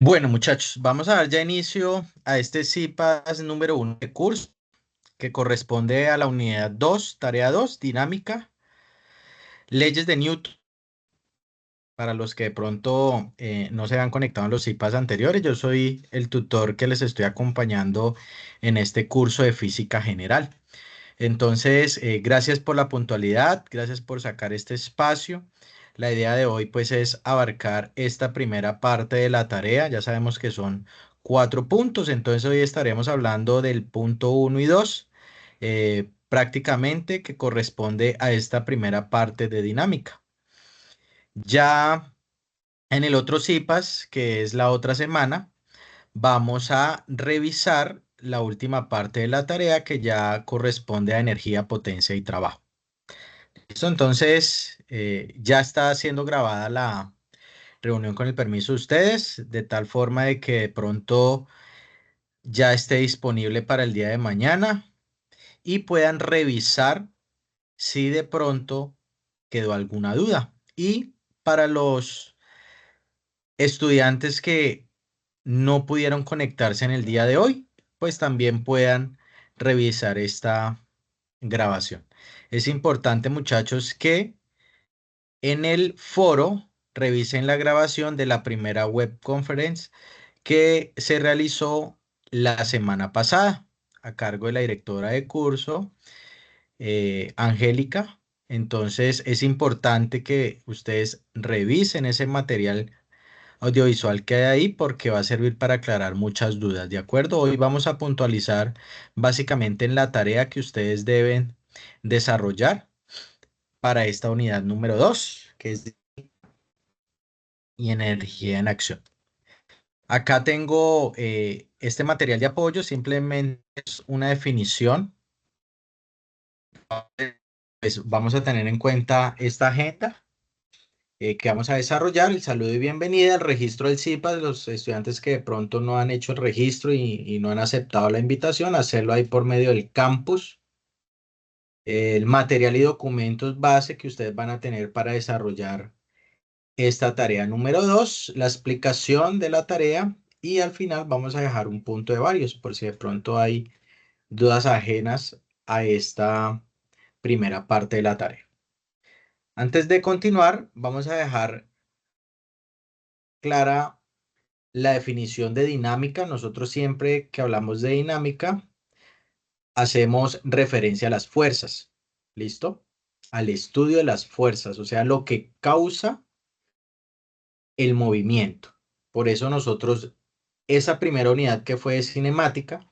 Bueno, muchachos, vamos a dar ya inicio a este CIPAS número 1 de curso, que corresponde a la unidad 2, tarea 2, dinámica, leyes de Newton. Para los que de pronto no se han conectado en los CIPAS anteriores, yo soy el tutor que les estoy acompañando en este curso de física general. Entonces, gracias por la puntualidad, gracias por sacar este espacio. La idea de hoy pues es abarcar esta primera parte de la tarea. Ya sabemos que son 4 puntos, entonces hoy estaremos hablando del punto 1 y 2, prácticamente que corresponde a esta primera parte de dinámica. Ya en el otro CIPAS, que es la otra semana, vamos a revisar la última parte de la tarea que ya corresponde a energía, potencia y trabajo. Listo, entonces ya está siendo grabada la reunión con el permiso de ustedes, de tal forma de que de pronto ya esté disponible para el día de mañana y puedan revisar si de pronto quedó alguna duda. Y para los estudiantes que no pudieron conectarse en el día de hoy, pues también puedan revisar esta grabación. Es importante, muchachos, que en el foro revisen la grabación de la primera web conference que se realizó la semana pasada a cargo de la directora de curso, Angélica. Entonces es importante que ustedes revisen ese material audiovisual que hay ahí porque va a servir para aclarar muchas dudas, ¿de acuerdo? Hoy vamos a puntualizar básicamente en la tarea que ustedes deben desarrollar para esta unidad número 2, que es y energía en acción. Acá tengo este material de apoyo, simplemente es una definición. Pues vamos a tener en cuenta esta agenda que vamos a desarrollar, el saludo y bienvenida, el registro del CIPAS, de los estudiantes que de pronto no han hecho el registro y no han aceptado la invitación, hacerlo ahí por medio del campus, el material y documentos base que ustedes van a tener para desarrollar esta tarea número 2, la explicación de la tarea y al final vamos a dejar un punto de varios por si de pronto hay dudas ajenas a esta primera parte de la tarea. Antes de continuar, vamos a dejar clara la definición de dinámica. Nosotros siempre que hablamos de dinámica, hacemos referencia a las fuerzas. ¿Listo? Al estudio de las fuerzas, o sea, lo que causa el movimiento. Por eso nosotros, esa primera unidad que fue de cinemática,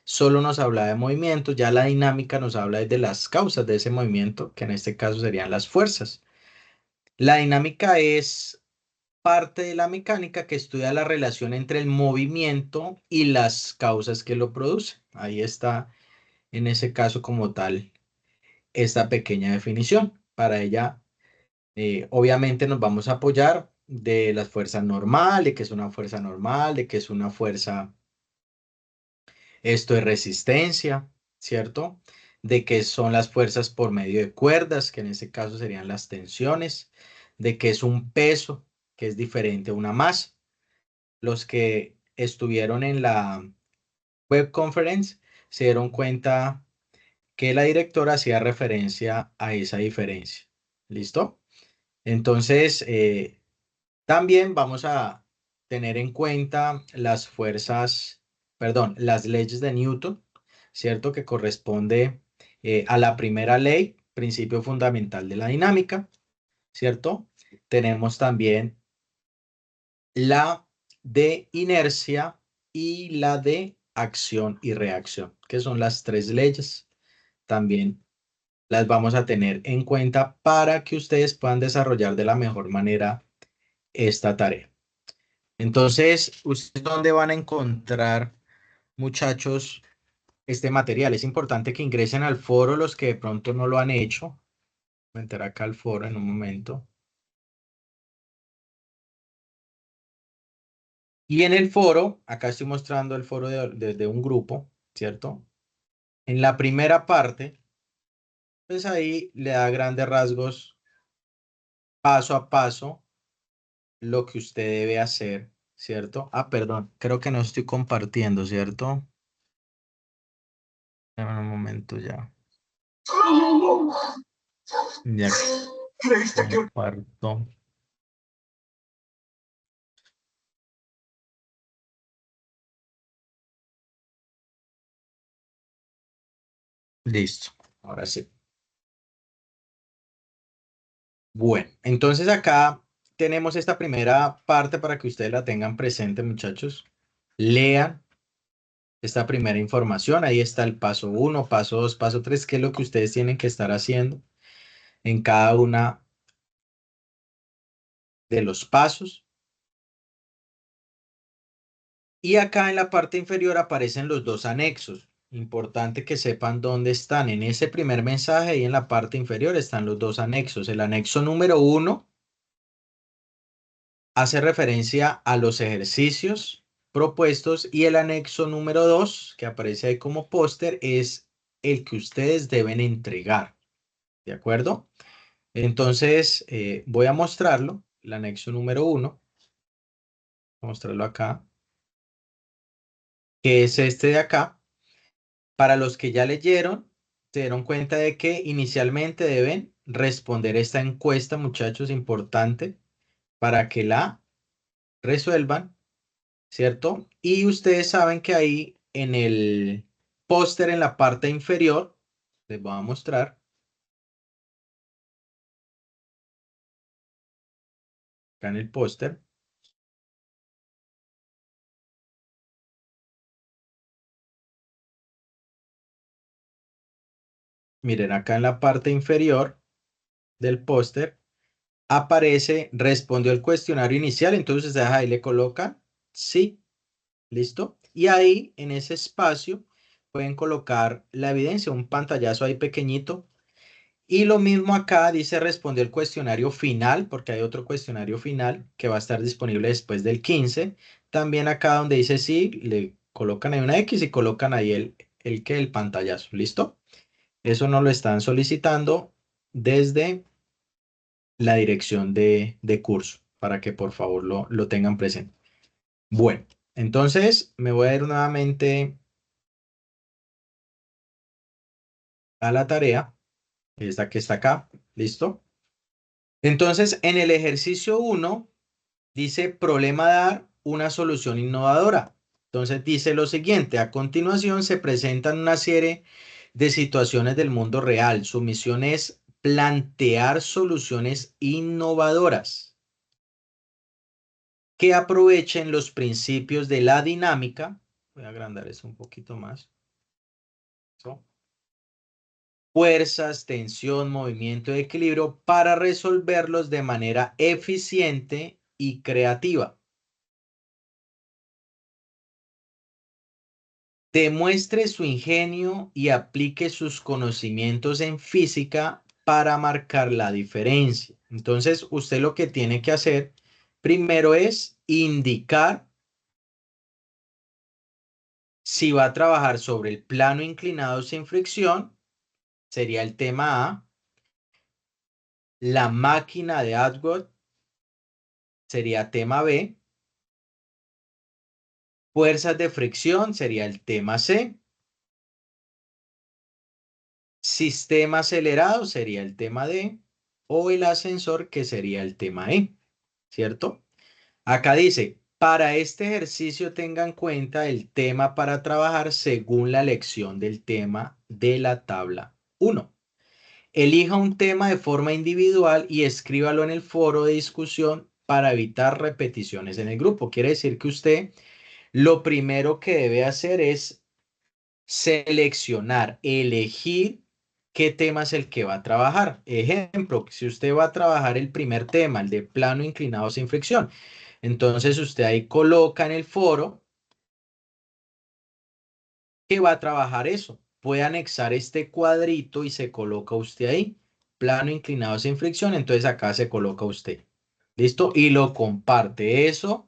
solo nos habla de movimiento, ya la dinámica nos habla de las causas de ese movimiento, que en este caso serían las fuerzas. La dinámica es parte de la mecánica que estudia la relación entre el movimiento y las causas que lo producen. Ahí está, en ese caso como tal, esta pequeña definición. Para ella, obviamente nos vamos a apoyar de las fuerzas normales, de que es una fuerza normal, de que es una fuerza, esto es resistencia, ¿cierto? De que son las fuerzas por medio de cuerdas, que en este caso serían las tensiones, de que es un peso, que es diferente a una masa. Los que estuvieron en la web conference se dieron cuenta que la directora hacía referencia a esa diferencia. ¿Listo? Entonces, también vamos a tener en cuenta las fuerzas, perdón, las leyes de Newton, ¿cierto? Que corresponde a la primera ley, principio fundamental de la dinámica, ¿cierto? Tenemos también la de inercia y la de acción y reacción, que son las tres leyes. También las vamos a tener en cuenta para que ustedes puedan desarrollar de la mejor manera esta tarea. Entonces, ¿ustedes dónde van a encontrar, muchachos, este material? Es importante que ingresen al foro los que de pronto no lo han hecho. Voy a entrar acá al foro en un momento. Y en el foro, acá estoy mostrando el foro de un grupo, ¿cierto? En la primera parte, pues ahí le da grandes rasgos, paso a paso, lo que usted debe hacer. ¿cierto? Ah, perdón, creo que no estoy compartiendo, ¿cierto? Dame un momento ya. Ya comparto. Listo, ahora sí. Bueno, entonces acá tenemos esta primera parte para que ustedes la tengan presente, muchachos. Lean esta primera información. Ahí está el paso 1, paso 2, paso 3, qué es lo que ustedes tienen que estar haciendo en cada una de los pasos. Y acá en la parte inferior aparecen los dos anexos. Importante que sepan dónde están. En ese primer mensaje y en la parte inferior están los dos anexos. El anexo número 1 hace referencia a los ejercicios propuestos y el anexo número 2, que aparece ahí como póster, es el que ustedes deben entregar. ¿De acuerdo? Entonces, voy a mostrarlo, el anexo número 1, voy a mostrarlo acá, que es este de acá. Para los que ya leyeron, se dieron cuenta de que inicialmente deben responder esta encuesta, muchachos, importante, para que la resuelvan, ¿cierto? Y ustedes saben que ahí en el póster, en la parte inferior, les voy a mostrar, acá en el póster, miren, acá en la parte inferior del póster, aparece, respondió el cuestionario inicial, entonces ustedes ahí le colocan sí. ¿Listo? Y ahí, en ese espacio, pueden colocar la evidencia, un pantallazo ahí pequeñito. Y lo mismo acá dice respondió el cuestionario final, porque hay otro cuestionario final que va a estar disponible después del 15. También acá donde dice sí, le colocan ahí una X y colocan ahí el pantallazo. ¿Listo? Eso nos lo están solicitando desde la dirección de curso, para que por favor lo tengan presente. Bueno, entonces me voy a ir nuevamente a la tarea, esta que está acá, ¿listo? Entonces, en el ejercicio 1 dice problema dar una solución innovadora. Entonces dice lo siguiente, a continuación se presentan una serie de situaciones del mundo real. Su misión es plantear soluciones innovadoras que aprovechen los principios de la dinámica. Voy a agrandar eso un poquito más. ¿So? Fuerzas, tensión, movimiento y equilibrio para resolverlos de manera eficiente y creativa. Demuestre su ingenio y aplique sus conocimientos en física para marcar la diferencia. Entonces, usted lo que tiene que hacer primero es indicar si va a trabajar sobre el plano inclinado sin fricción, sería el tema A. La máquina de Atwood sería tema B. Fuerzas de fricción sería el tema C. Sistema acelerado sería el tema D. O el ascensor, que sería el tema E. ¿Cierto? Acá dice, para este ejercicio tenga en cuenta el tema para trabajar según la lección del tema de la tabla 1. Elija un tema de forma individual y escríbalo en el foro de discusión para evitar repeticiones en el grupo. Quiere decir que usted lo primero que debe hacer es seleccionar, elegir qué tema es el que va a trabajar. Ejemplo, si usted va a trabajar el primer tema, el de plano inclinado sin fricción, entonces usted ahí coloca en el foro que va a trabajar eso. Puede anexar este cuadrito y se coloca usted ahí, plano inclinado sin fricción, entonces acá se coloca usted. ¿Listo? Y lo comparte eso,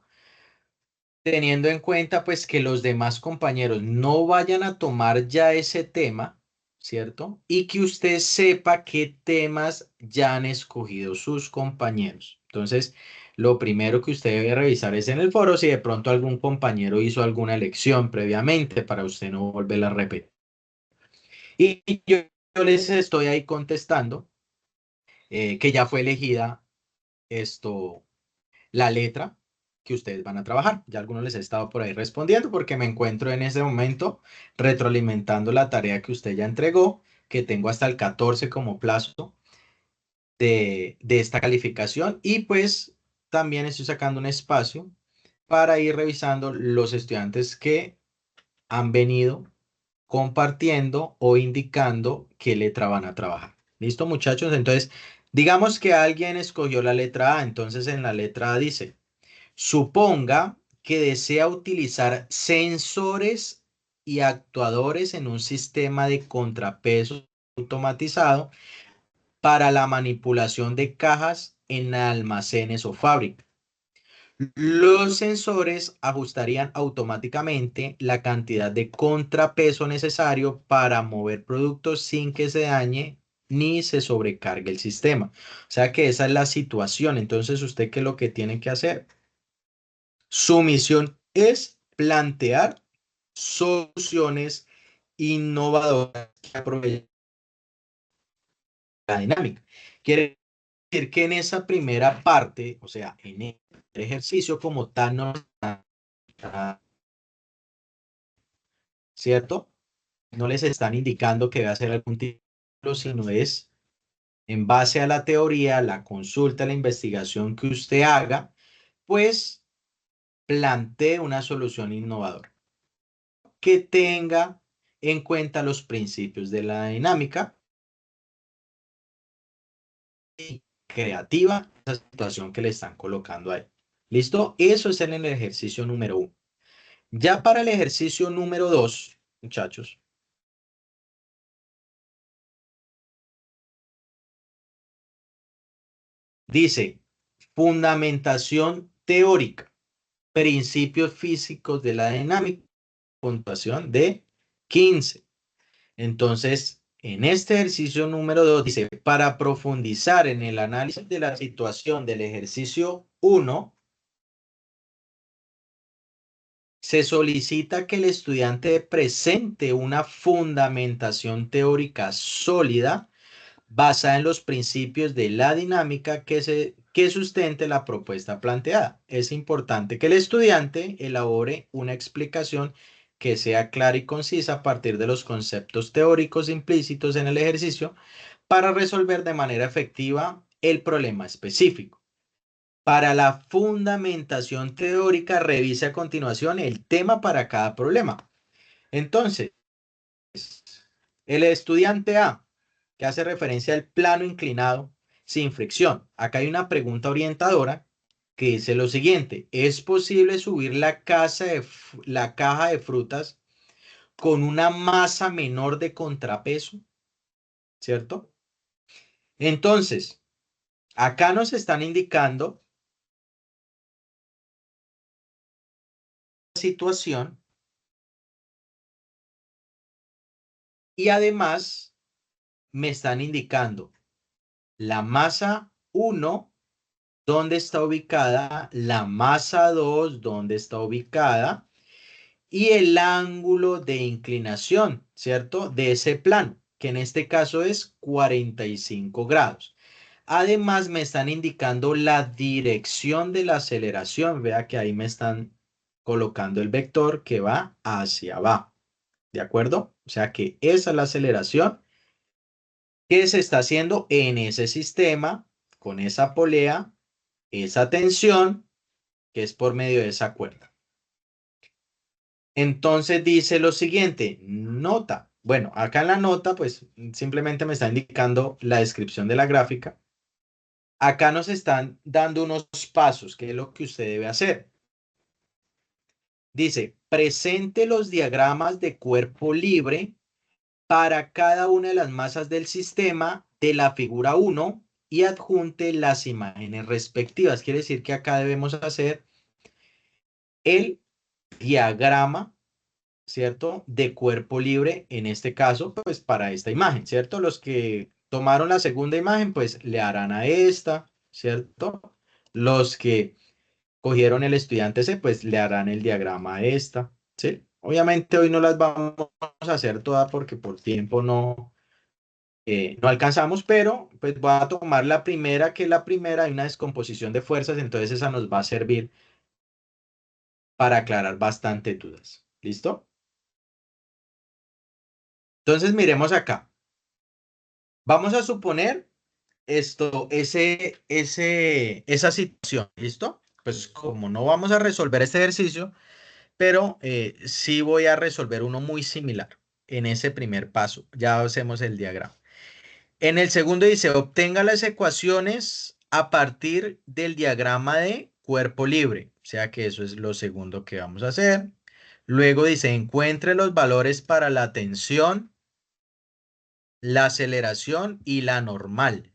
teniendo en cuenta pues que los demás compañeros no vayan a tomar ya ese tema, ¿cierto? Y que usted sepa qué temas ya han escogido sus compañeros. Entonces, lo primero que usted debe revisar es en el foro si de pronto algún compañero hizo alguna elección previamente para usted no volverla a repetir. Y yo les estoy ahí contestando que ya fue elegida esto, la letra que ustedes van a trabajar. Ya algunos les he estado por ahí respondiendo porque me encuentro en ese momento retroalimentando la tarea que usted ya entregó, que tengo hasta el 14 como plazo de esta calificación y pues también estoy sacando un espacio para ir revisando los estudiantes que han venido compartiendo o indicando qué letra van a trabajar. ¿Listo, muchachos? Entonces, digamos que alguien escogió la letra A, entonces en la letra A dice, suponga que desea utilizar sensores y actuadores en un sistema de contrapeso automatizado para la manipulación de cajas en almacenes o fábricas. Los sensores ajustarían automáticamente la cantidad de contrapeso necesario para mover productos sin que se dañe ni se sobrecargue el sistema. O sea que esa es la situación. Entonces, ¿usted qué es lo que tiene que hacer? Su misión es plantear soluciones innovadoras que aprovechen la dinámica. Quiere decir que en esa primera parte, o sea, en el ejercicio como tal, no está, ¿cierto? No les están indicando que va a hacer algún título, sino es en base a la teoría, la consulta, la investigación que usted haga, pues plantee una solución innovadora que tenga en cuenta los principios de la dinámica y creativa, esa situación que le están colocando ahí. ¿Listo? Eso es en el ejercicio número 1. Ya para el ejercicio número 2, muchachos, dice fundamentación teórica, principios físicos de la dinámica, puntuación de 15. Entonces, en este ejercicio número 2 dice, para profundizar en el análisis de la situación del ejercicio 1, se solicita que el estudiante presente una fundamentación teórica sólida basada en los principios de la dinámica que sustente la propuesta planteada. Es importante que el estudiante elabore una explicación que sea clara y concisa a partir de los conceptos teóricos implícitos en el ejercicio para resolver de manera efectiva el problema específico. Para la fundamentación teórica, revise a continuación el tema para cada problema. Entonces, el estudiante A, que hace referencia al plano inclinado sin fricción. Acá hay una pregunta orientadora que dice lo siguiente: ¿es posible subir la caja de frutas con una masa menor de contrapeso? ¿Cierto? Entonces, acá nos están indicando la situación y además me están indicando la masa 1, dónde está ubicada, la masa 2, dónde está ubicada, y el ángulo de inclinación, ¿cierto? De ese plano, que en este caso es 45 grados. Además, me están indicando la dirección de la aceleración. Vea que ahí me están colocando el vector que va hacia abajo. ¿De acuerdo? O sea que esa es la aceleración que se está haciendo en ese sistema, con esa polea, esa tensión, que es por medio de esa cuerda. Entonces dice lo siguiente, nota. Bueno, acá en la nota, pues simplemente me está indicando la descripción de la gráfica. Acá nos están dando unos pasos, que es lo que usted debe hacer. Dice, presente los diagramas de cuerpo libre para cada una de las masas del sistema de la figura 1 y adjunte las imágenes respectivas. Quiere decir que acá debemos hacer el diagrama, ¿cierto? De cuerpo libre, en este caso, pues para esta imagen, ¿cierto? Los que tomaron la segunda imagen, pues le harán a esta, ¿cierto? Los que cogieron el estudiante C, pues le harán el diagrama a esta, ¿sí? Obviamente hoy no las vamos a hacer todas porque por tiempo no alcanzamos, pero pues voy a tomar la primera, que la primera hay una descomposición de fuerzas, entonces esa nos va a servir para aclarar bastante dudas. ¿Listo? Entonces miremos acá. Vamos a suponer esa situación, ¿listo? Pues como no vamos a resolver este ejercicio, pero sí voy a resolver uno muy similar en ese primer paso. Ya hacemos el diagrama. En el segundo dice, obtenga las ecuaciones a partir del diagrama de cuerpo libre. O sea que eso es lo segundo que vamos a hacer. Luego dice, encuentre los valores para la tensión, la aceleración y la normal.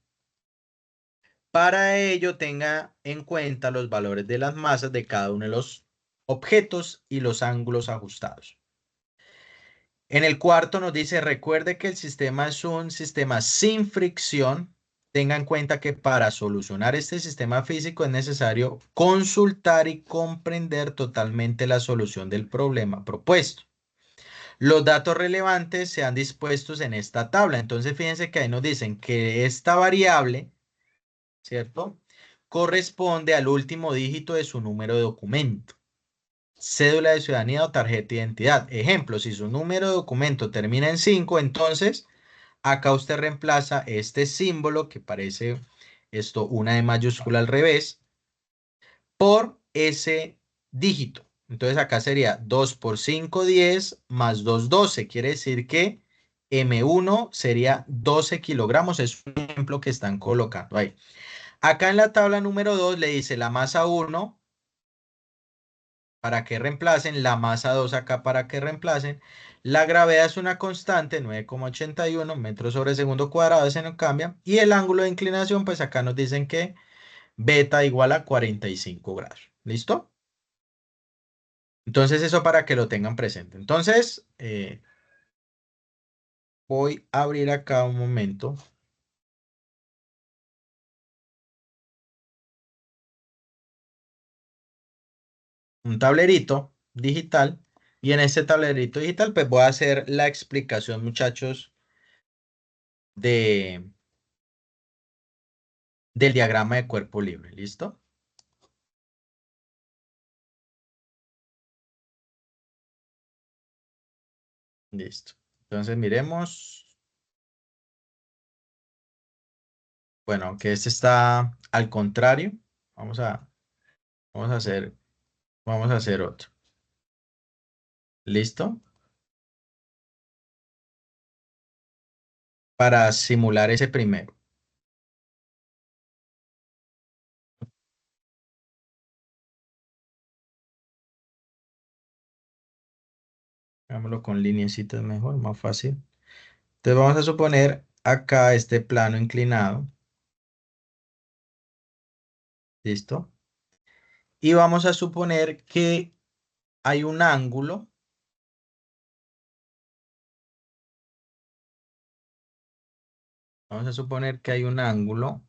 Para ello, tenga en cuenta los valores de las masas de cada uno de los objetos y los ángulos ajustados. En el cuarto nos dice, recuerde que el sistema es un sistema sin fricción. Tenga en cuenta que para solucionar este sistema físico es necesario consultar y comprender totalmente la solución del problema propuesto. Los datos relevantes se han dispuestos en esta tabla. Entonces, fíjense que ahí nos dicen que esta variable, ¿cierto? Corresponde al último dígito de su número de documento, cédula de ciudadanía o tarjeta de identidad. Ejemplo, si su número de documento termina en 5, entonces acá usted reemplaza este símbolo que parece esto, una E mayúscula al revés, por ese dígito. Entonces acá sería 2 por 5, 10 más 2, 12. Quiere decir que M1 sería 12 kilogramos. Es un ejemplo que están colocando ahí. Acá en la tabla número 2 le dice la masa 1 para que reemplacen, la masa 2 acá para que reemplacen. La gravedad es una constante, 9,81 metros sobre segundo cuadrado, ese no cambia. Y el ángulo de inclinación, pues acá nos dicen que beta igual a 45 grados. ¿Listo? Entonces eso para que lo tengan presente. Entonces, voy a abrir acá un momento un tablerito digital. Y en este tablerito digital, pues voy a hacer la explicación, muchachos, de, del diagrama de cuerpo libre. ¿Listo? Listo. Entonces miremos. Bueno, aunque este está al contrario, vamos a, vamos a hacer, vamos a hacer otro. ¿Listo? Para simular ese primero. Hagámoslo con lineecitas mejor, más fácil. Entonces vamos a suponer acá este plano inclinado. ¿Listo? Y vamos a suponer que hay un ángulo. Vamos a suponer que hay un ángulo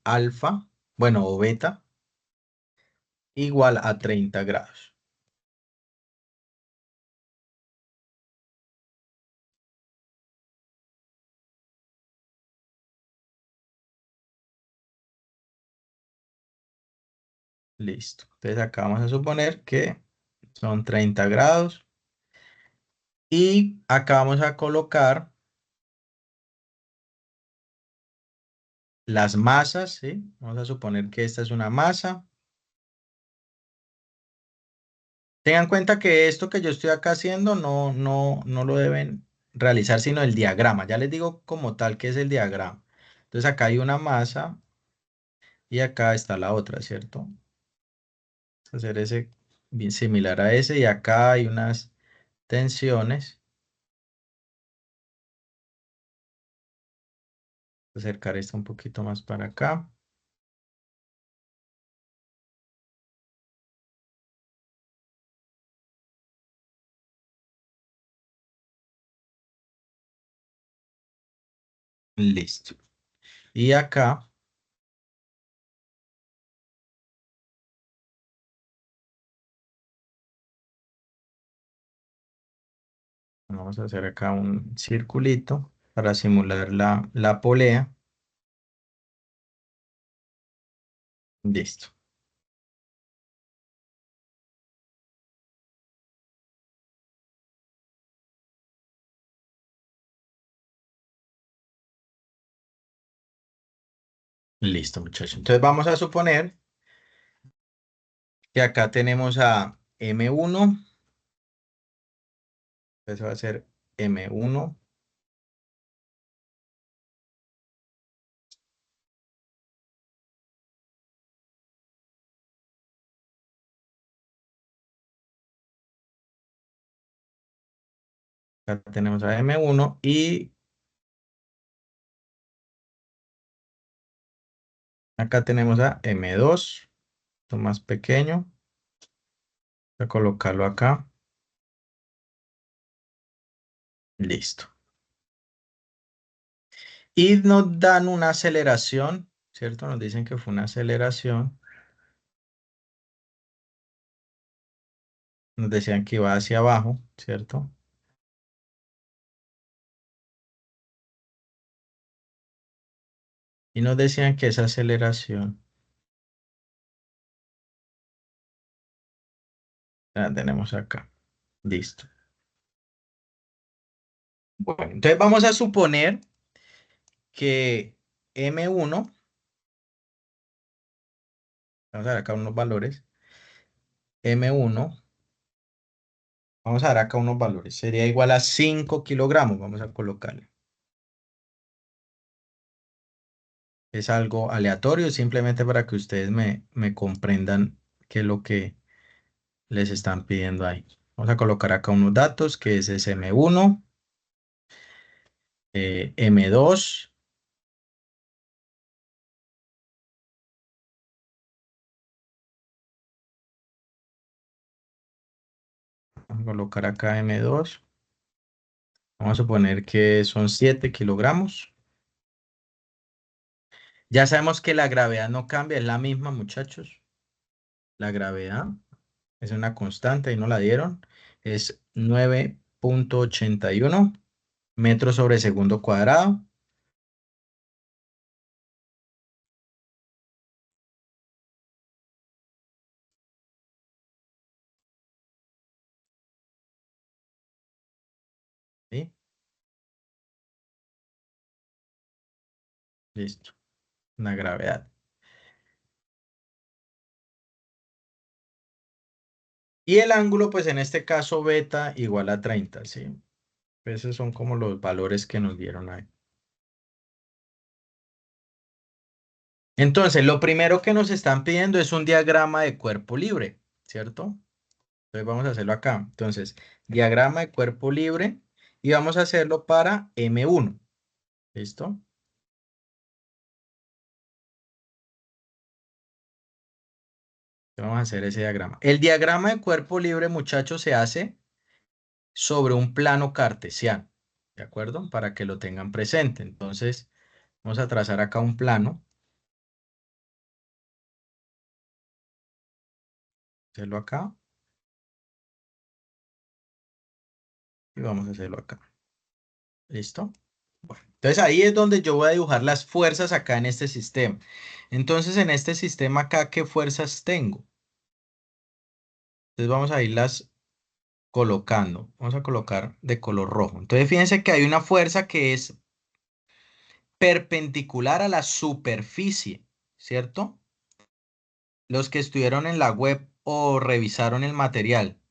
alfa, bueno, o beta, igual a 30 grados. Listo. Entonces acá vamos a suponer que son 30 grados. Y acá vamos a colocar las masas, ¿sí? Vamos a suponer que esta es una masa. Tengan en cuenta que esto que yo estoy acá haciendo no lo deben realizar, sino el diagrama. Ya les digo como tal que es el diagrama. Entonces acá hay una masa y acá está la otra, ¿cierto? Hacer ese bien similar a ese y acá hay unas tensiones. Acercar esto un poquito más para acá. Listo. Y acá Vamos a hacer acá un circulito para simular la polea. Listo. Listo, muchachos. Entonces vamos a suponer que acá tenemos a M1. Eso va a ser M1. Acá tenemos a M1 y acá tenemos a M2. Esto más pequeño. Voy a colocarlo acá. Listo. Y nos dan una aceleración, ¿cierto? Nos dicen que fue una aceleración. Nos decían que iba hacia abajo, ¿cierto? Y nos decían que esa aceleración la tenemos acá. Listo. Bueno, entonces vamos a suponer que M1, vamos a dar acá unos valores, M1, vamos a dar acá unos valores, sería igual a 5 kilogramos, vamos a colocarle. Es algo aleatorio, simplemente para que ustedes me comprendan qué es lo que les están pidiendo ahí. Vamos a colocar acá unos datos, que es ese M1, M2, vamos a colocar acá M2, vamos a suponer que son 7 kilogramos. Ya sabemos que la gravedad no cambia, es la misma, muchachos. La gravedad es una constante y no la dieron. Es 9,81 metros sobre segundo cuadrado. ¿Sí? Listo. La gravedad. Y el ángulo, pues en este caso, beta igual a 30, ¿sí? Esos son como los valores que nos dieron ahí. Entonces, lo primero que nos están pidiendo es un diagrama de cuerpo libre, ¿cierto? Entonces vamos a hacerlo acá. Entonces, diagrama de cuerpo libre y vamos a hacerlo para M1. ¿Listo? Vamos a hacer ese diagrama. El diagrama de cuerpo libre, muchachos, se hace sobre un plano cartesiano, ¿de acuerdo? Para que lo tengan presente. Entonces, vamos a trazar acá un plano. Hacerlo acá y vamos a hacerlo acá. ¿Listo? Bueno, entonces ahí es donde yo voy a dibujar las fuerzas acá en este sistema. Entonces, en este sistema acá, ¿qué fuerzas tengo? Entonces vamos a irlas colocando. Vamos a colocar de color rojo. Entonces fíjense que hay una fuerza que es perpendicular a la superficie, ¿cierto? Los que estuvieron en la web o revisaron el material,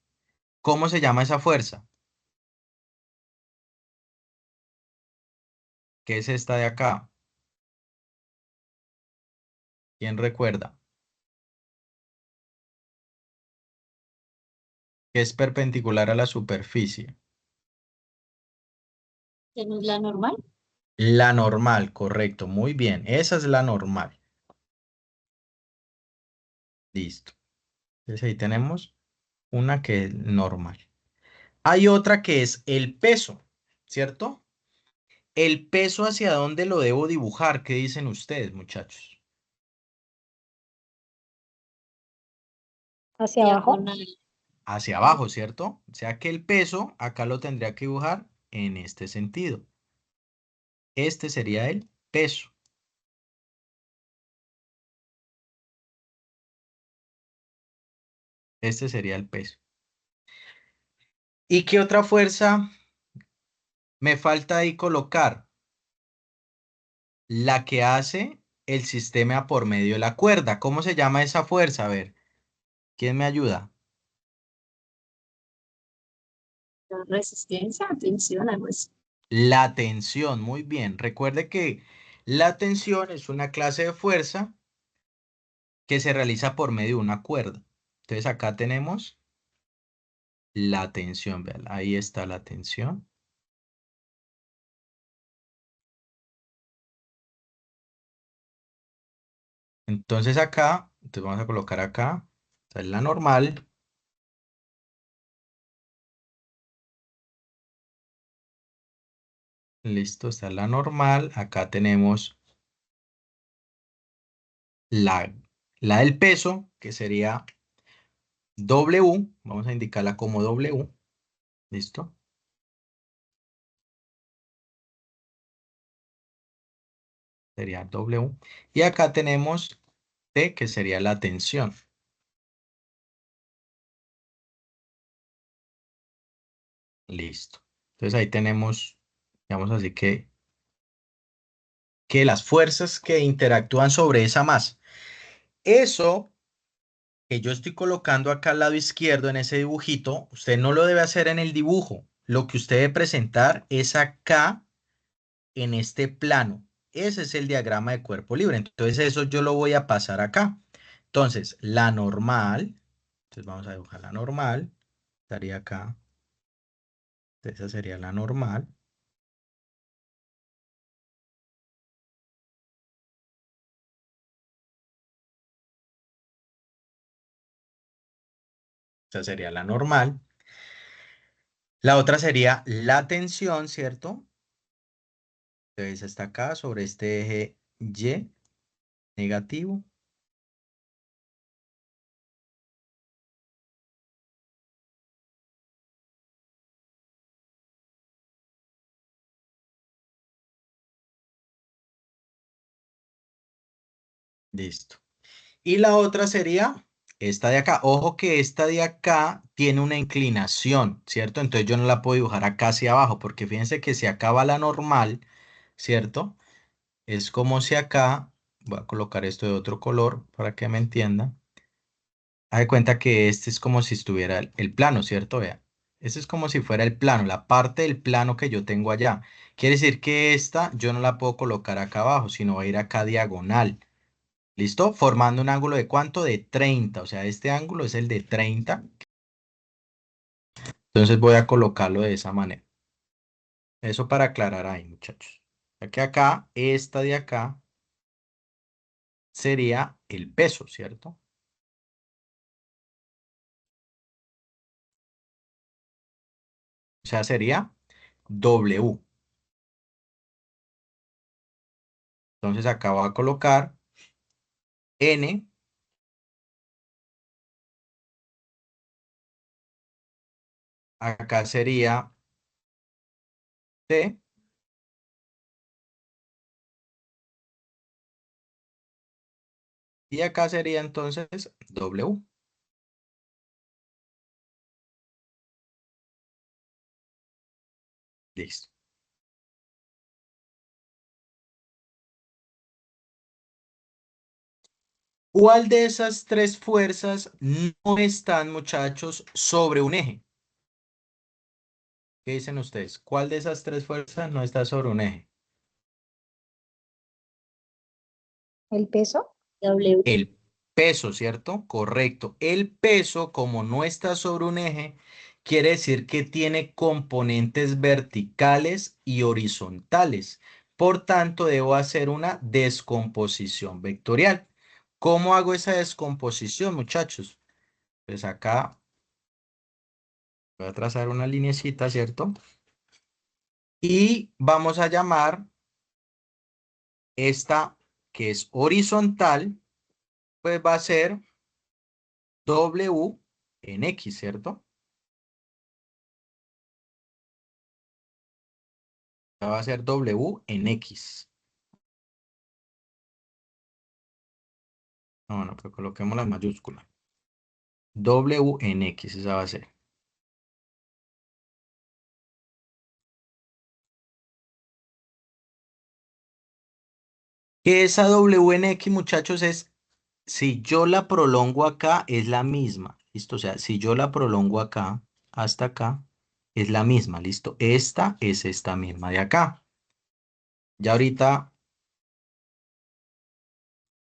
¿cómo se llama esa fuerza? ¿Qué es esta de acá? ¿Quién recuerda? Que es perpendicular a la superficie. ¿Que no es la normal? La normal, correcto, muy bien. Esa es la normal. Listo. Entonces ahí tenemos una que es normal. Hay otra que es el peso, ¿cierto? El peso, ¿hacia dónde lo debo dibujar? ¿Qué dicen ustedes, muchachos? Hacia abajo. Diagonal. hacia abajo, ¿cierto? O sea que el peso acá lo tendría que dibujar en este sentido. Este sería el peso. Este sería el peso. ¿Y qué otra fuerza me falta ahí colocar? La que hace el sistema por medio de la cuerda. ¿Cómo se llama esa fuerza? A ver, ¿quién me ayuda? La resistencia, tensión, algo así. La tensión, muy bien. Recuerde que la tensión es una clase de fuerza que se realiza por medio de una cuerda. Entonces acá tenemos la tensión, vean, ahí está la tensión. Entonces acá, entonces vamos a colocar acá, esta es la normal. Listo, esta es la normal. Acá tenemos la, la del peso, que sería W. Vamos a indicarla como W. Listo. Sería W. Y acá tenemos T, que sería la tensión. Listo. Entonces ahí tenemos, digamos así que las fuerzas que interactúan sobre esa masa. Eso que yo estoy colocando acá al lado izquierdo en ese dibujito, usted no lo debe hacer en el dibujo. Lo que usted debe presentar es acá en este plano. Ese es el diagrama de cuerpo libre. Entonces eso yo lo voy a pasar acá. Entonces la normal, entonces vamos a dibujar la normal, estaría acá. Entonces esa sería la normal. Esa sería la normal. La otra sería la tensión, ¿cierto? Entonces está acá sobre este eje Y negativo. Listo. Y la otra sería esta de acá. Ojo que esta de acá tiene una inclinación, ¿cierto? Entonces yo no la puedo dibujar acá hacia abajo, porque fíjense que si acá va la normal, ¿cierto? Es como si acá, voy a colocar esto de otro color para que me entiendan. Haz de cuenta que este es como si estuviera el plano, ¿cierto? Vea. Este es como si fuera el plano, la parte del plano que yo tengo allá. Quiere decir que esta yo no la puedo colocar acá abajo, sino va a ir acá diagonal. ¿Listo? Formando un ángulo de ¿cuánto? De 30. O sea, este ángulo es el de 30. Entonces voy a colocarlo de esa manera. Eso para aclarar ahí, muchachos. Ya que acá, esta de acá, sería el peso, ¿cierto? O sea, sería W. Entonces acá voy a colocar N. Acá sería T. Y acá sería entonces W. Listo. ¿Cuál de esas tres fuerzas no están, muchachos, sobre un eje? ¿Qué dicen ustedes? ¿Cuál de esas tres fuerzas no está sobre un eje? ¿El peso? W. El peso, ¿cierto? Correcto. El peso, como no está sobre un eje, quiere decir que tiene componentes verticales y horizontales. Por tanto, debo hacer una descomposición vectorial. ¿Cómo hago esa descomposición, muchachos? Pues acá voy a trazar una linecita, ¿cierto? Y vamos a llamar esta que es horizontal, pues va a ser W en X, ¿cierto? Esta va a ser W en X. No, no, pero coloquemos la mayúscula. W en X, esa va a ser. Que esa W en X, muchachos, es, si yo la prolongo acá, es la misma. ¿Listo? O sea, si yo la prolongo acá, hasta acá, es la misma. ¿Listo? Esta es esta misma de acá. Ya ahorita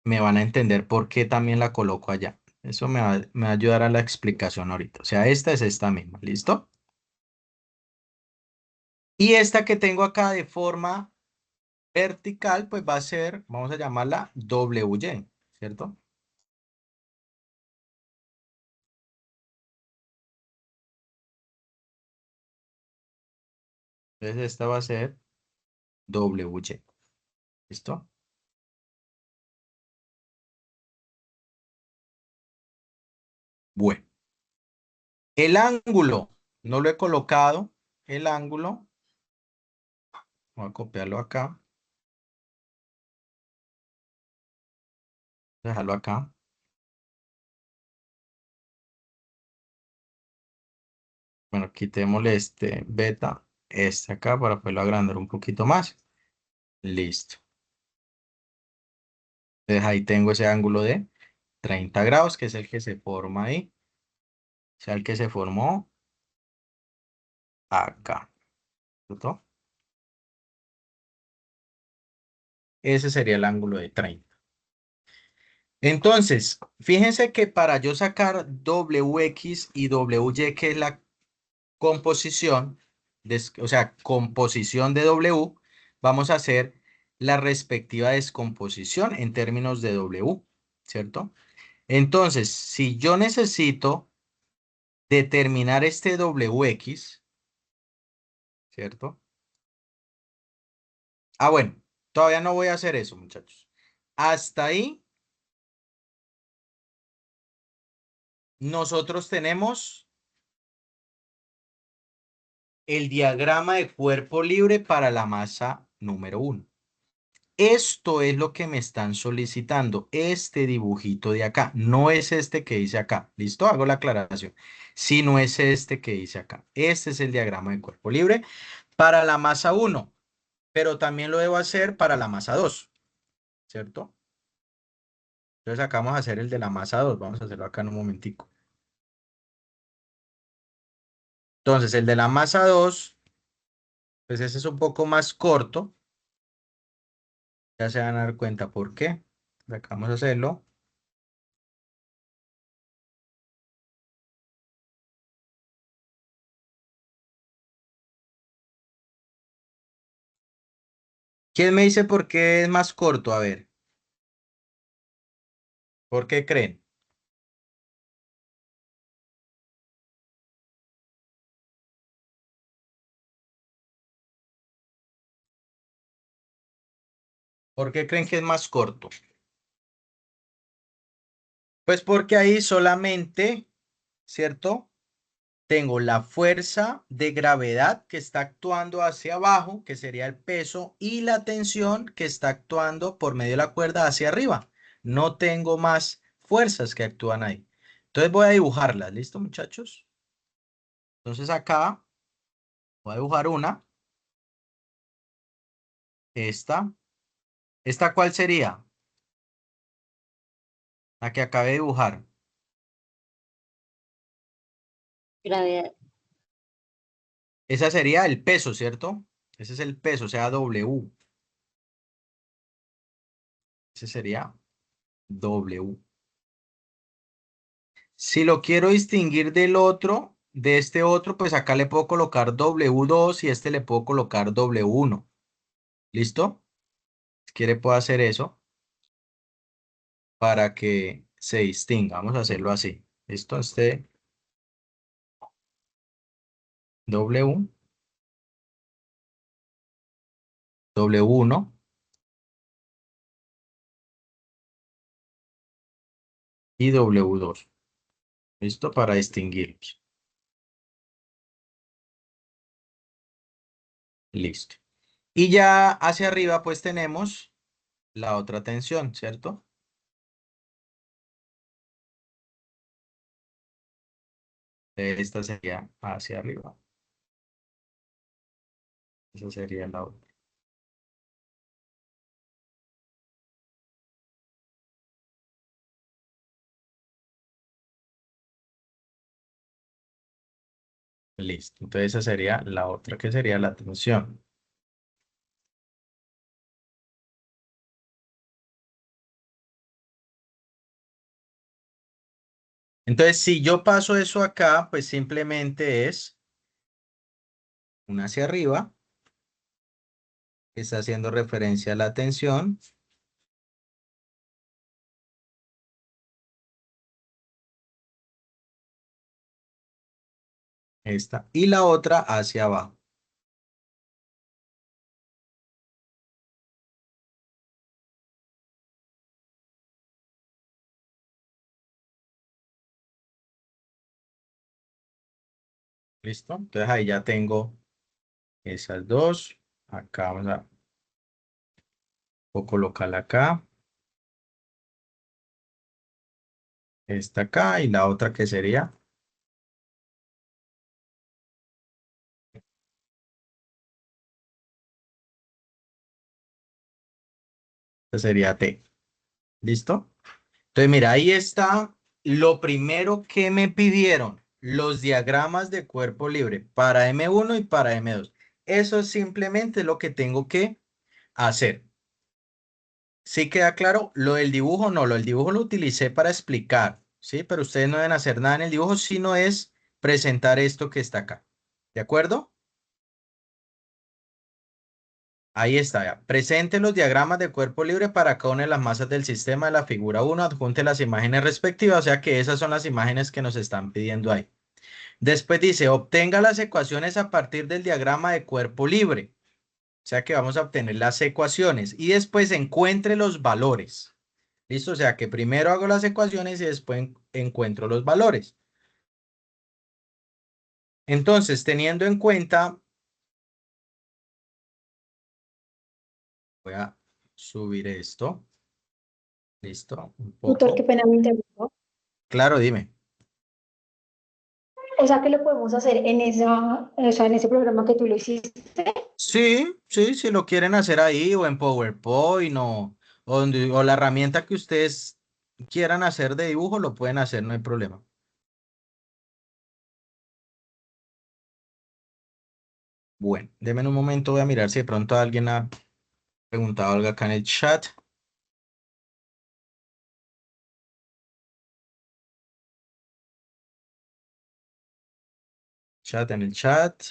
me van a entender por qué también la coloco allá. Eso me va a ayudar a la explicación ahorita. O sea, esta es esta misma. ¿Listo? Y esta que tengo acá de forma vertical, pues va a ser, vamos a llamarla WY, ¿cierto? Entonces esta va a ser WY. ¿Listo? Bueno, el ángulo, no lo he colocado. El ángulo, voy a copiarlo acá, dejarlo acá. Bueno, quitémosle este beta, este acá para poderlo agrandar un poquito más. Listo. Entonces ahí tengo ese ángulo de 30 grados, que es el que se forma ahí. O sea, el que se formó acá. ¿Cierto? Ese sería el ángulo de 30. Entonces, fíjense que para yo sacar WX y WY, que es la composición, o sea, composición de W, vamos a hacer la respectiva descomposición en términos de W, ¿cierto? Entonces, si yo necesito determinar este WX, ¿cierto? Ah, bueno, todavía no voy a hacer eso, muchachos. Hasta ahí, nosotros tenemos el diagrama de cuerpo libre para la masa número 1. Esto es lo que me están solicitando, este dibujito de acá. No es este que dice acá. ¿Listo? Hago la aclaración. Si no es este que dice acá. Este es el diagrama de cuerpo libre para la masa 1, pero también lo debo hacer para la masa 2, ¿cierto? Entonces acá vamos a hacer el de la masa 2. Vamos a hacerlo acá en un momentico. Entonces, el de la masa 2, pues ese es un poco más corto. Ya se van a dar cuenta por qué. Acá vamos a hacerlo. ¿Quién me dice por qué es más corto? A ver, ¿por qué creen? ¿Por qué creen que es más corto? Pues porque ahí solamente, ¿cierto? Tengo la fuerza de gravedad que está actuando hacia abajo, que sería el peso, y la tensión que está actuando por medio de la cuerda hacia arriba. No tengo más fuerzas que actúan ahí. Entonces voy a dibujarlas, ¿listo, muchachos? Entonces acá voy a dibujar una, esta. ¿Esta cuál sería? La que acabé de dibujar. Gravedad. Esa sería el peso, ¿cierto? Ese es el peso, o sea, W. Ese sería W. Si lo quiero distinguir del otro, de este otro, pues acá le puedo colocar W2 y este le puedo colocar W1. ¿Listo? Si quiere puedo hacer eso para que se distinga. Vamos a hacerlo así. ¿Listo? Este W, W1 y W2. ¿Listo? Para distinguirlos. Listo. Y ya hacia arriba pues tenemos la otra tensión, ¿cierto? Esta sería hacia arriba. Esa sería la otra. Listo. Entonces esa sería la otra, que sería la tensión. Entonces, si yo paso eso acá, pues simplemente es una hacia arriba, que está haciendo referencia a la tensión. Esta. Y la otra hacia abajo. ¿Listo? Entonces ahí ya tengo esas dos. Acá vamos a colocarla acá. Esta acá y la otra que sería, esta sería T. ¿Listo? Entonces, mira, ahí está lo primero que me pidieron, los diagramas de cuerpo libre para M1 y para M2. Eso es simplemente lo que tengo que hacer. ¿Sí queda claro? Lo del dibujo no, lo del dibujo lo utilicé para explicar, ¿sí? Pero ustedes no deben hacer nada en el dibujo, sino es presentar esto que está acá. ¿De acuerdo? Ahí está, ya. Presente los diagramas de cuerpo libre para cada una de las masas del sistema de la figura 1. Adjunte las imágenes respectivas, o sea que esas son las imágenes que nos están pidiendo ahí. Después dice, obtenga las ecuaciones a partir del diagrama de cuerpo libre. O sea que vamos a obtener las ecuaciones y después encuentre los valores. ¿Listo? O sea que primero hago las ecuaciones y después encuentro los valores. Entonces, teniendo en cuenta, voy a subir esto. ¿Listo? Un Tutor, qué poco. pena me interrumpo. Claro, dime. O sea que lo podemos hacer en en ese programa que tú lo hiciste. Sí, sí, si lo quieren hacer ahí o en PowerPoint o la herramienta que ustedes quieran hacer de dibujo, lo pueden hacer, no hay problema. Bueno, denme un momento, voy a mirar si de pronto alguien ha preguntado algo acá en el chat. Chat en el chat.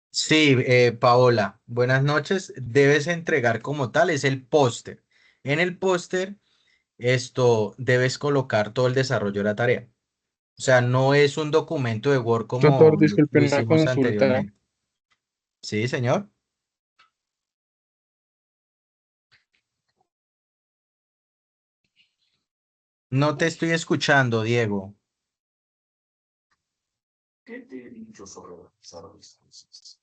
Sí, Paola, buenas noches. Debes entregar como tal, es el póster. En el póster, esto debes colocar todo el desarrollo de la tarea. O sea, no es un documento de Word Doctor, como disculpe lo una hicimos consulta. anteriormente. Sí, señor. No te estoy escuchando, Diego. ¿Qué te he dicho sobre realizar mis cosas?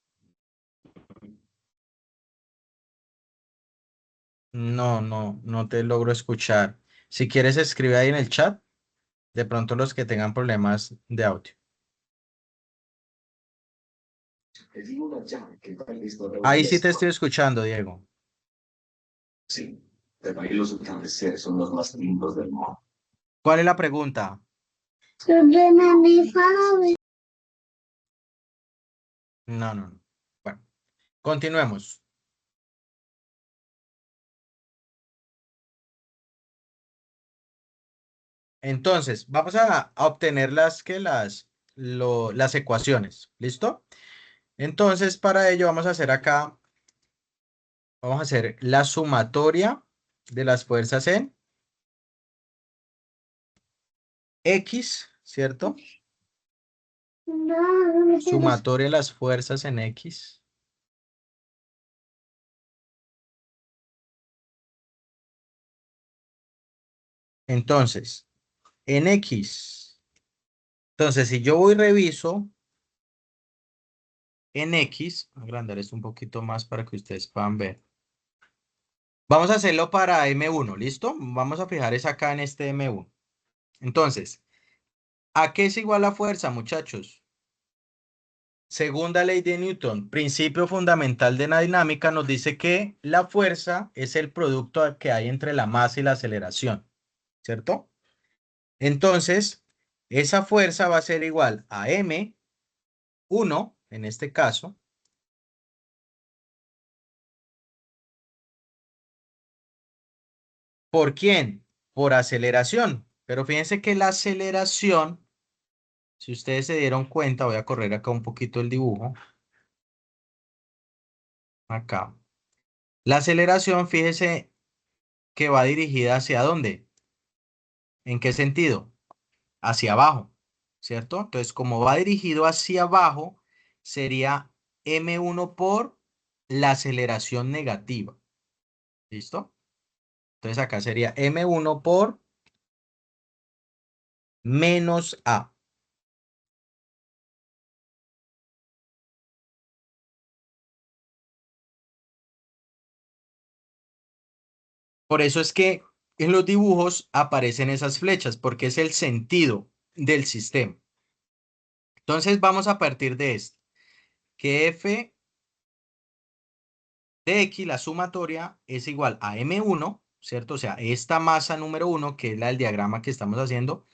No, no, no te logro escuchar. Si quieres, escribe ahí en el chat, de pronto los que tengan problemas de audio. Te digo una llave que tal vez no Ahí sí reunirás. te estoy escuchando, Diego. Sí, pero ahí los atardeceres son los más lindos del mundo. ¿Cuál es la pregunta? No, no, no. Bueno, continuemos. Entonces, vamos a obtener las ecuaciones. ¿Listo? Entonces, para ello vamos a hacer acá, vamos a hacer la sumatoria de las fuerzas en X, ¿cierto? Sumatoria de las fuerzas en X. Entonces, en X. Entonces, si yo voy y reviso en X, voy a agrandar esto un poquito más para que ustedes puedan ver. Vamos a hacerlo para M1, ¿listo? Vamos a fijar es acá en este M1. Entonces, ¿a qué es igual la fuerza, muchachos? Segunda ley de Newton, principio fundamental de la dinámica, nos dice que la fuerza es el producto que hay entre la masa y la aceleración, ¿cierto? Entonces, esa fuerza va a ser igual a M1, en este caso, ¿por quién? Por aceleración. Pero fíjense que la aceleración, si ustedes se dieron cuenta, voy a correr acá un poquito el dibujo. Acá. La aceleración, fíjese que va dirigida hacia dónde. ¿En qué sentido? Hacia abajo, ¿cierto? Entonces, como va dirigido hacia abajo, sería M1 por la aceleración negativa. ¿Listo? Entonces, acá sería M1 por menos A. Por eso es que en los dibujos aparecen esas flechas, porque es el sentido del sistema. Entonces, vamos a partir de esto, que F de X, la sumatoria, es igual a M1, ¿cierto? O sea, esta masa número 1, que es la del diagrama que estamos haciendo,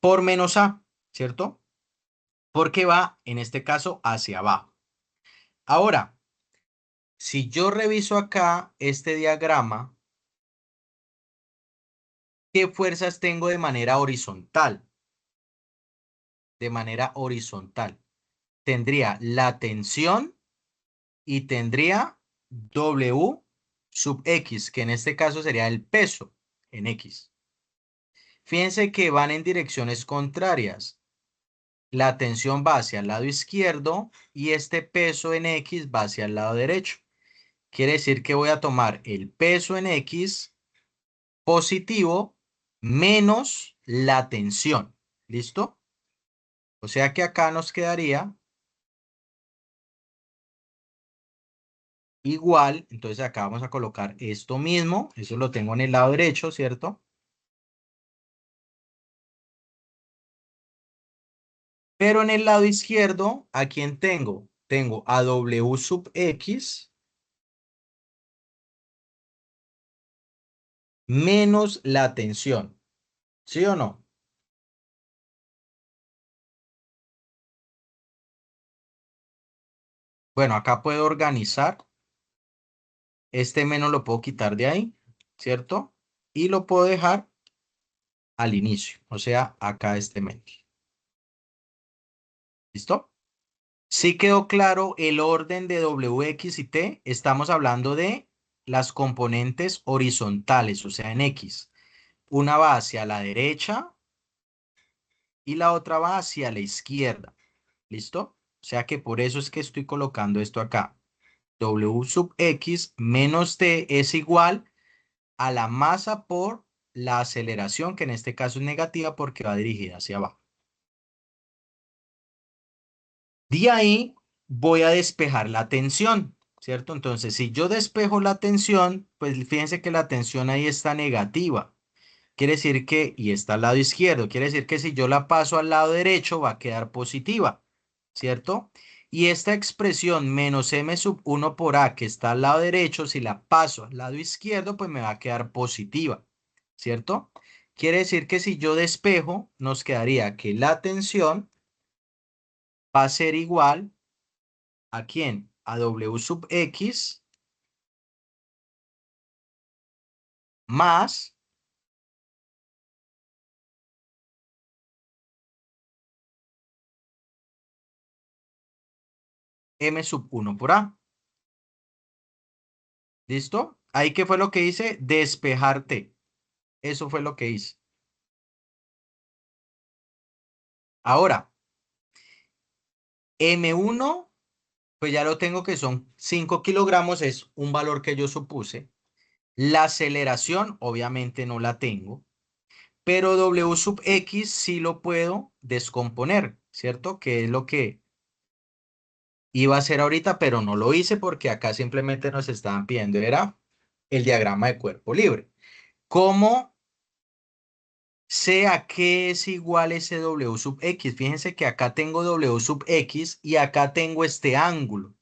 por menos A, ¿cierto? Porque va, en este caso, hacia abajo. Ahora, si yo reviso acá este diagrama, ¿qué fuerzas tengo de manera horizontal? De manera horizontal. Tendría la tensión y tendría W sub X, que en este caso sería el peso en X. Fíjense que van en direcciones contrarias. La tensión va hacia el lado izquierdo y este peso en X va hacia el lado derecho. Quiere decir que voy a tomar el peso en X positivo menos la tensión. ¿Listo? O sea que acá nos quedaría igual. Entonces acá vamos a colocar esto mismo. Eso lo tengo en el lado derecho, ¿cierto? Pero en el lado izquierdo, ¿a quién tengo? Tengo a W sub X menos la tensión. ¿Sí o no? Bueno, acá puedo organizar. Este menos lo puedo quitar de ahí, ¿cierto? Y lo puedo dejar al inicio. O sea, acá este menos. ¿Listo? Sí quedó claro el orden de W, X y T. Estamos hablando de las componentes horizontales, o sea, en X. Una va hacia la derecha y la otra va hacia la izquierda. ¿Listo? O sea que por eso es que estoy colocando esto acá. W sub X menos T es igual a la masa por la aceleración, que en este caso es negativa porque va dirigida hacia abajo. De ahí voy a despejar la tensión, ¿cierto? Entonces, si yo despejo la tensión, pues fíjense que la tensión ahí está negativa. Quiere decir que, y está al lado izquierdo, quiere decir que si yo la paso al lado derecho va a quedar positiva, ¿cierto? Y esta expresión menos m sub 1 por a que está al lado derecho, si la paso al lado izquierdo, pues me va a quedar positiva, ¿cierto? Quiere decir que si yo despejo, nos quedaría que la tensión va a ser igual ¿a quién? A W sub X más M sub 1 por A. ¿Listo? Ahí qué fue lo que hice, despejarte. Eso fue lo que hice. Ahora, M1, pues ya lo tengo que son 5 kilogramos, es un valor que yo supuse. La aceleración, obviamente no la tengo. pero W sub X sí lo puedo descomponer, ¿cierto? Que es lo que iba a hacer ahorita, pero no lo hice porque acá simplemente nos estaban pidiendo, era el diagrama de cuerpo libre. ¿Cómo sé a qué es igual ese W sub X? Fíjense que acá tengo W sub X y acá tengo este ángulo.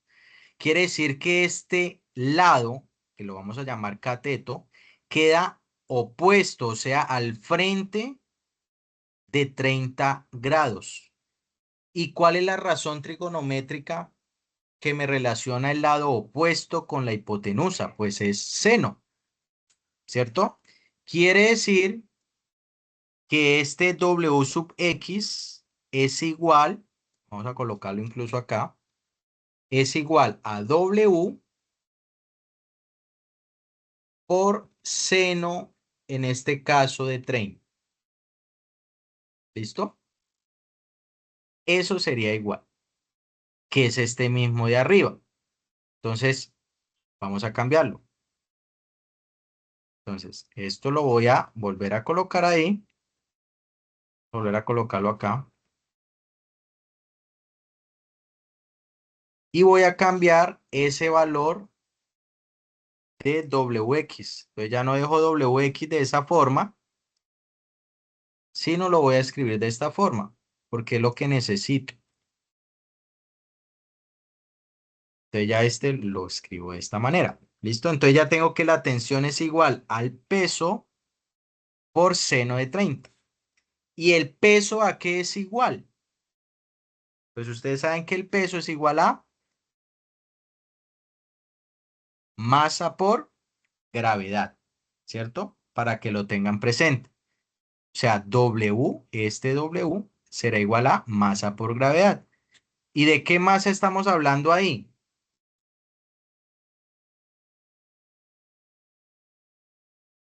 Quiere decir que este lado, que lo vamos a llamar cateto, queda opuesto, o sea, al frente de 30 grados. ¿Y cuál es la razón trigonométrica que me relaciona el lado opuesto con la hipotenusa? Pues es seno, ¿cierto? Quiere decir que este W sub X es igual, vamos a colocarlo incluso acá, es igual a W por seno, en este caso de 30. ¿Listo? Eso sería igual, que es este mismo de arriba. Entonces, vamos a cambiarlo. Entonces, esto lo voy a volver a colocar ahí. Volver a colocarlo acá. Y voy a cambiar ese valor de WX. Entonces ya no dejo WX de esa forma, sino lo voy a escribir de esta forma, porque es lo que necesito. Entonces ya este lo escribo de esta manera. ¿Listo? Entonces ya tengo que la tensión es igual al peso por seno de 30. ¿Y el peso a qué es igual? Pues ustedes saben que el peso es igual a masa por gravedad, ¿cierto? Para que lo tengan presente. O sea, W, este W, será igual a masa por gravedad. ¿Y de qué masa estamos hablando ahí?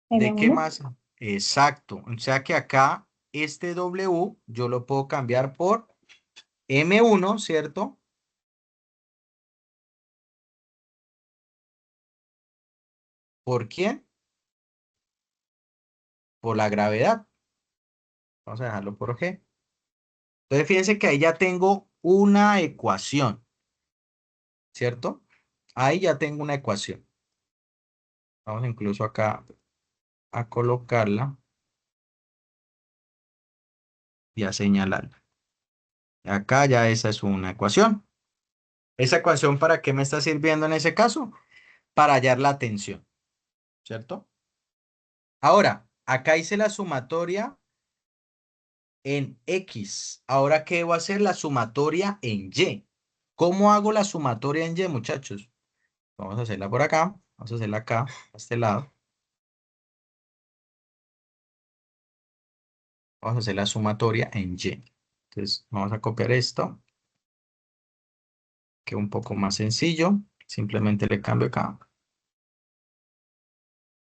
¿De qué M1. masa? Exacto. O sea que acá este W yo lo puedo cambiar por M1, ¿cierto? ¿Por quién? Por la gravedad. Vamos a dejarlo por G. Entonces fíjense que ahí ya tengo una ecuación, ¿cierto? Ahí ya tengo una ecuación. Vamos incluso acá a colocarla y a señalarla. Acá ya esa es una ecuación. ¿Esa ecuación para qué me está sirviendo en ese caso? Para hallar la tensión, ¿cierto? Ahora, acá hice la sumatoria en X. Ahora, ¿qué debo hacer? La sumatoria en Y. ¿Cómo hago la sumatoria en Y, muchachos? Vamos a hacerla por acá. Vamos a hacerla acá, a este lado. Vamos a hacer la sumatoria en Y. Entonces, vamos a copiar esto, que es un poco más sencillo. Simplemente le cambio acá.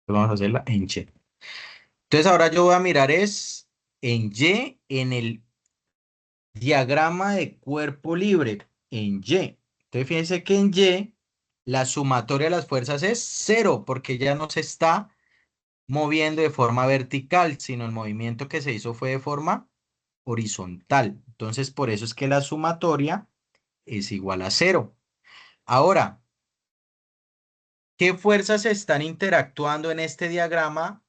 Vamos a hacerla en Y. Entonces, ahora yo voy a mirar es en Y, en el diagrama de cuerpo libre, en Y. Entonces, fíjense que en Y, la sumatoria de las fuerzas es cero, porque ya no se está moviendo de forma vertical, sino el movimiento que se hizo fue de forma horizontal. Entonces, por eso es que la sumatoria es igual a cero. Ahora, ¿qué fuerzas están interactuando en este diagrama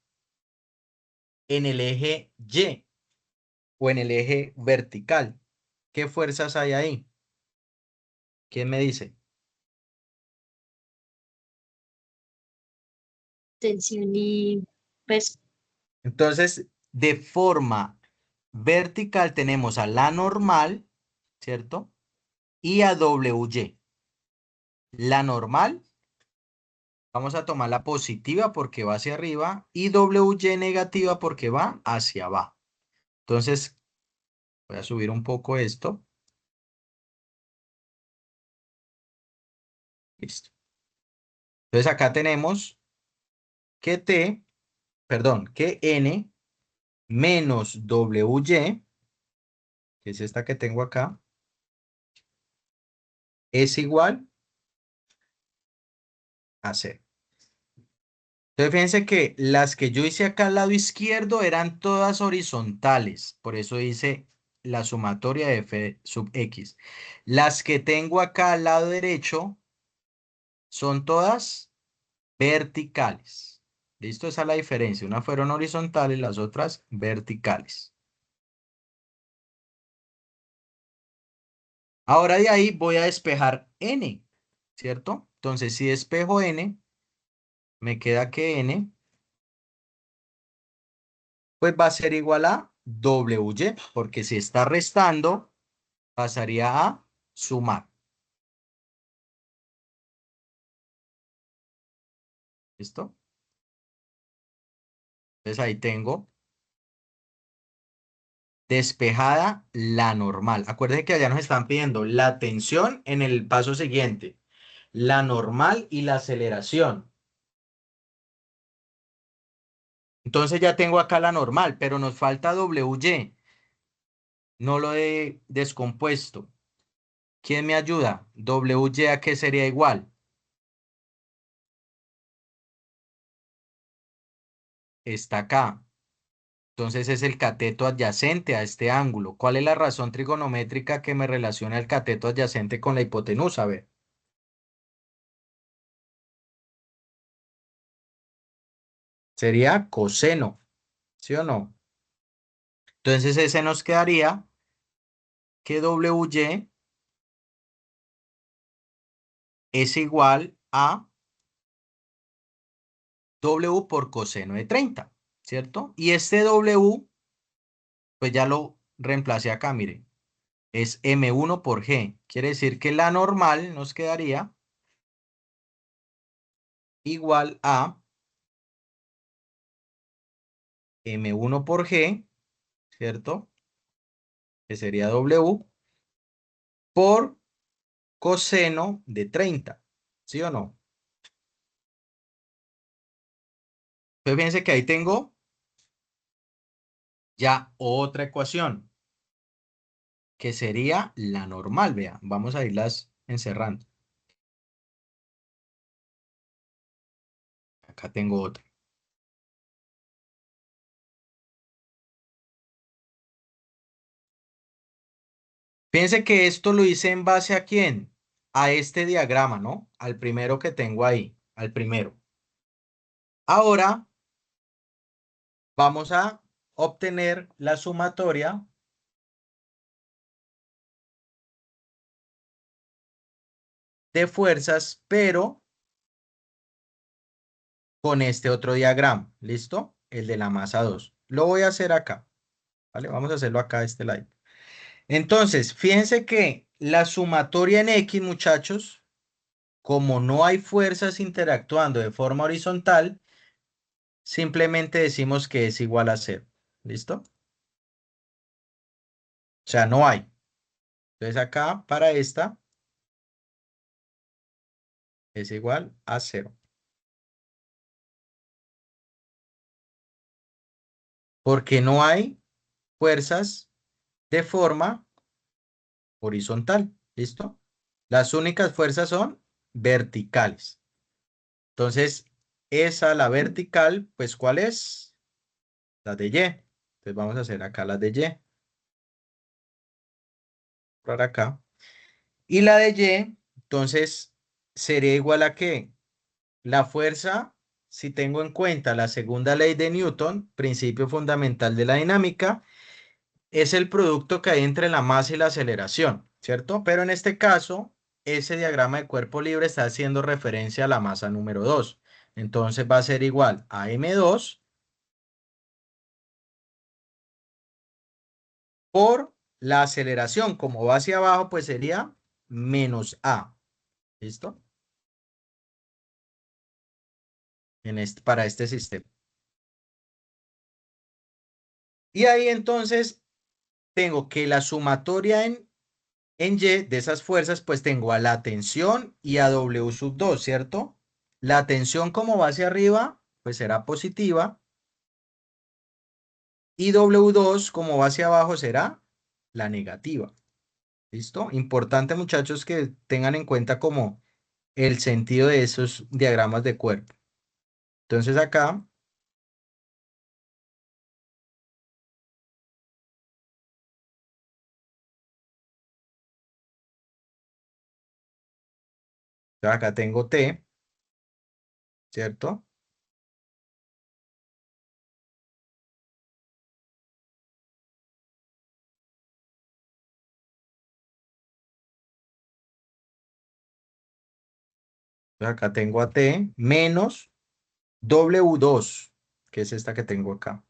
en el eje Y o en el eje vertical? ¿Qué fuerzas hay ahí? ¿Quién me dice? Tensión y peso. Entonces, de forma vertical tenemos a la normal, ¿cierto? Y a WY. La normal, vamos a tomar la positiva porque va hacia arriba y WY negativa porque va hacia abajo. Entonces, voy a subir un poco esto. Listo. Entonces, acá tenemos que que N menos WY, que es esta que tengo acá, es igual a 0. Entonces, fíjense que las que yo hice acá al lado izquierdo eran todas horizontales. Por eso hice la sumatoria de f sub x. Las que tengo acá al lado derecho son todas verticales. ¿Listo? Esa es la diferencia. Unas fueron horizontales, las otras verticales. Ahora de ahí voy a despejar n, ¿cierto? Entonces, si despejo n, me queda que n, pues va a ser igual a WY, porque si está restando, pasaría a sumar. ¿Listo? Entonces ahí tengo despejada la normal. Acuérdense que allá nos están pidiendo la tensión en el paso siguiente, la normal y la aceleración. Entonces ya tengo acá la normal, pero nos falta WY. No lo he descompuesto. ¿Quién me ayuda? WY a qué sería igual. Está acá. Entonces es el cateto adyacente a este ángulo. ¿Cuál es la razón trigonométrica que me relaciona el cateto adyacente con la hipotenusa? A ver. Sería coseno, ¿sí o no? Entonces ese nos quedaría que WY es igual a W por coseno de 30, ¿cierto? Y este W, pues ya lo reemplacé acá, mire, es M1 por G. Quiere decir que la normal nos quedaría igual a M1 por G, ¿cierto? Que sería W por coseno de 30, ¿sí o no? Pues fíjense que ahí tengo ya otra ecuación, que sería la normal, vea. Vamos a irlas encerrando. Acá tengo otra. Fíjense que esto lo hice en base a quién, a este diagrama, ¿no? Al primero que tengo ahí, al primero. Ahora vamos a obtener la sumatoria de fuerzas, pero con este otro diagrama, ¿listo? El de la masa 2. Lo voy a hacer acá, ¿vale? Vamos a hacerlo acá a este lado. Entonces, fíjense que la sumatoria en X, muchachos, como no hay fuerzas interactuando de forma horizontal, simplemente decimos que es igual a 0. ¿Listo? O sea, no hay. Entonces acá, para esta, es igual a 0. Porque no hay fuerzas de forma horizontal. ¿Listo? Las únicas fuerzas son verticales. Entonces, esa, la vertical, pues, ¿cuál es? La de Y. Entonces vamos a hacer acá la de Y. Por acá. Y la de Y, entonces, sería igual a que la fuerza, si tengo en cuenta la segunda ley de Newton, principio fundamental de la dinámica, es el producto que hay entre la masa y la aceleración, ¿cierto? Pero en este caso, ese diagrama de cuerpo libre está haciendo referencia a la masa número 2. Entonces va a ser igual a M2 por la aceleración. Como va hacia abajo, pues sería menos A. ¿Listo? Para este sistema. Y ahí entonces tengo que la sumatoria en Y de esas fuerzas, pues tengo a la tensión y a W sub 2, ¿cierto? La tensión como va hacia arriba, pues será positiva. Y W2 como va hacia abajo será la negativa. ¿Listo? Importante, muchachos, que tengan en cuenta como el sentido de esos diagramas de cuerpo. Entonces acá tengo T, ¿cierto? Entonces acá tengo a T menos W2, que es esta que tengo acá.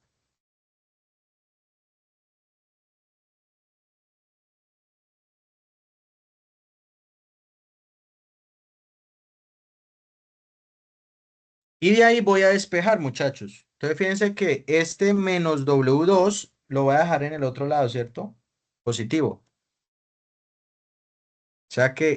Y de ahí voy a despejar, muchachos. Entonces fíjense que este menos W2 lo voy a dejar en el otro lado, ¿cierto? Positivo. O sea que